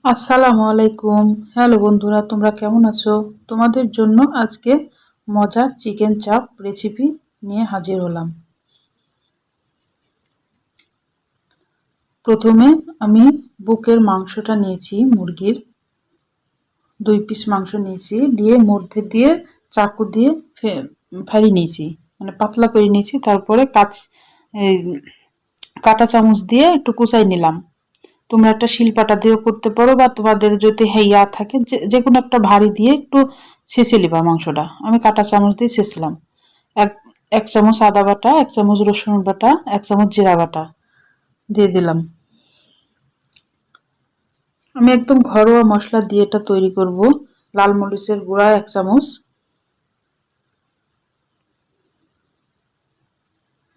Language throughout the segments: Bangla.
আসসালামু আলাইকুম। হ্যালো বন্ধুরা, তোমরা কেমন আছো? তোমাদের জন্য আজকে মজার চিকেন চাপ রেসিপি নিয়ে হাজির হলাম। প্রথমে আমি বুকের মাংসটা নিয়েছি, মুরগির 2 পিস মাংস নিয়েছি, দিয়ে মধ্যে দিয়ে চাকু দিয়ে ফাড়ি নিয়েছি, মানে পাতলা করে নিয়েছি। তারপরে এই কাঁটা চামচ দিয়ে একটু কুচাই নিলাম। তোমরা একটা শিলপাটা দিয়েও করতে পারো, বা তোমাদের যদি হেইয়া থাকে যে কোনো একটা ভারী দিয়ে একটু ছেঁচে নিবা মাংসটা। আমি কাঁটা চামচ দিয়ে ছেঁচলাম। এক এক চামচ আদা বাটা, 1 চামচ রসুন বাটা, 1 চামচ জিরা বাটা দিয়ে দিলাম। আমি একদম ঘরোয়া মশলা দিয়ে এটা তৈরি করব। লাল মরিচের গুঁড়া 1 চামচ,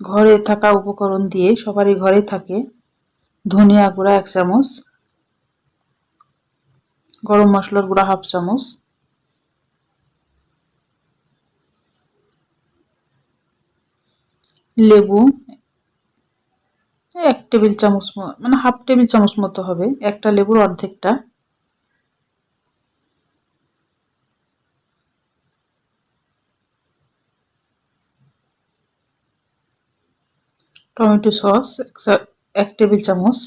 ঘরে থাকা উপকরণ দিয়ে, সবারই ঘরে থাকে। ধনিয়া গুঁড়া 1 চামচ, গরম মশলার গুঁড়া 1/2 চামচ, লেবু 1 টেবিল চামচ, মানে হাফ টেবিল চামচ মতো হবে, একটা লেবুর অর্ধেকটা। টমেটো সস 1 টেবিল চামচ,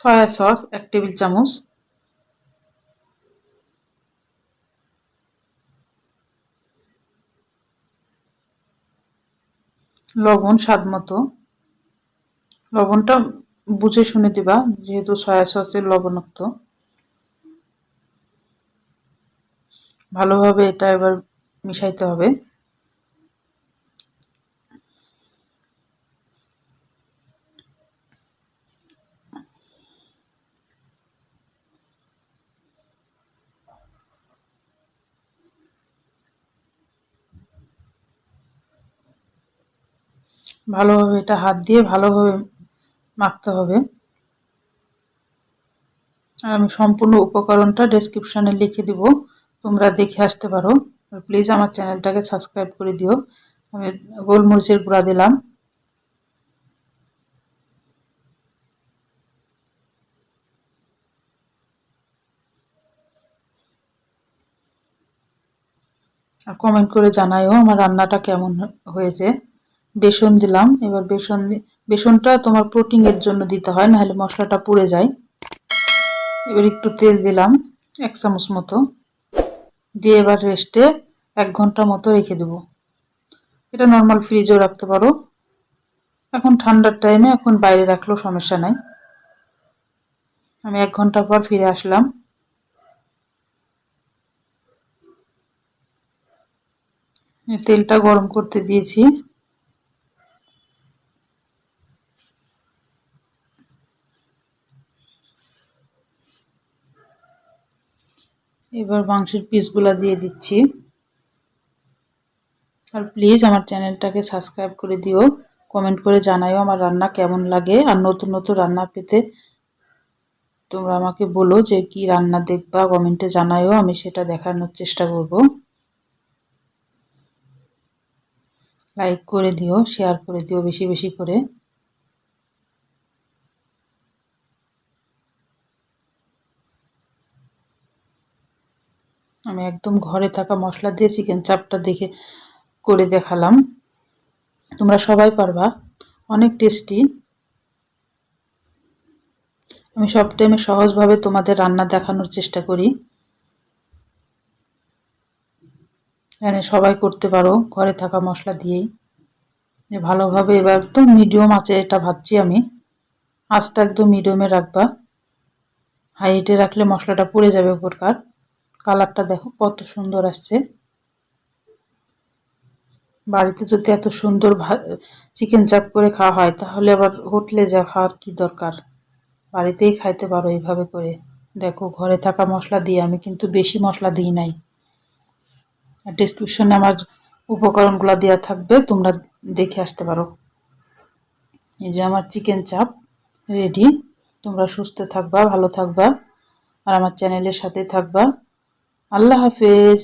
সয়া সস 1 টেবিল চামচ, লবণ স্বাদ মতো। লবণটা বুঝে শুনে দিবা, যেহেতু সয়া সসের লবণাক্ত। ভালোভাবে এটা এবার মিশাইতে হবে। ভালোভাবে এটা হাত দিয়ে ভালোভাবে মাখতে হবে। আর আমি সম্পূর্ণ উপকরণটা ডেসক্রিপশনে লিখে দিব, তোমরা দেখে আসতে পারো। প্লিজ আমার চ্যানেলটাকে সাবস্ক্রাইব করে দিও। আমি গোলমরিচের গুঁড়া দিলাম, আর কমেন্ট করে জানাইও আমার রান্নাটা কেমন হয়েছে। বেসন দিলাম। এবার বেসনটা তোমার প্রোটিনের জন্য দিতে হয়, নাহলে মশলাটা পুড়ে যায়। এবার একটু তেল দিলাম 1 চামচ মতো, দিয়ে এবার রেস্টে 1 ঘন্টা মতো রেখে দেবো। এটা নর্মাল ফ্রিজেও রাখতে পারো। এখন ঠান্ডার টাইমে এখন বাইরে রাখলেও সমস্যা নাই। আমি 1 ঘন্টা পর ফিরে আসলাম। তেলটা গরম করতে দিয়েছি। এবার মাংসের পিসগুলা দিয়ে দিচ্ছি। আর প্লিজ আমার চ্যানেলটাকে সাবস্ক্রাইব করে দিও, কমেন্ট করে জানাইও আমার রান্না কেমন লাগে। আর নতুন নতুন রান্না পেতে তোমরা আমাকে বলো যে কি রান্না দেখবা, কমেন্টে জানাইও, আমি সেটা দেখানোর চেষ্টা করব। লাইক করে দিও, শেয়ার করে দিও বেশি বেশি করে। আমি একদম ঘরে থাকা মশলা দিয়ে চিকেন চাপটা করে দেখালাম। তোমরা সবাই পারবা, অনেক টেস্টি। আমি সব টাইমে সহজভাবে তোমাদের রান্না দেখানোর চেষ্টা করি, এখানে সবাই করতে পারো ঘরে থাকা মশলা দিয়েই। ভালোভাবে এবার একদম মিডিয়াম আঁচে এটা ভাজছি আমি। আঁচটা একদম মিডিয়ামে রাখবা, হাই হিটে রাখলে মশলাটা পুড়ে যাবে উপরকার। কালারটা দেখো কত সুন্দর আসছে। বাড়িতে যদি এত সুন্দর চিকেন চাপ করে খাওয়া হয়, তাহলে আবার হোটেলে যা খাওয়ার কি দরকার, বাড়িতেই খাইতে পারো এইভাবে করে। দেখো ঘরে থাকা মশলা দিয়ে, আমি কিন্তু বেশি মশলা দিই নাই। আর ডেসক্রিপশনে আমার উপকরণগুলো দেওয়া থাকবে, তোমরা দেখে আসতে পারো। এই যে আমার চিকেন চাপ রেডি। তোমরা সুস্থ থাকবা, ভালো থাকবা, আর আমার চ্যানেলের সাথে থাকবা। আল্লাহ হাফেজ।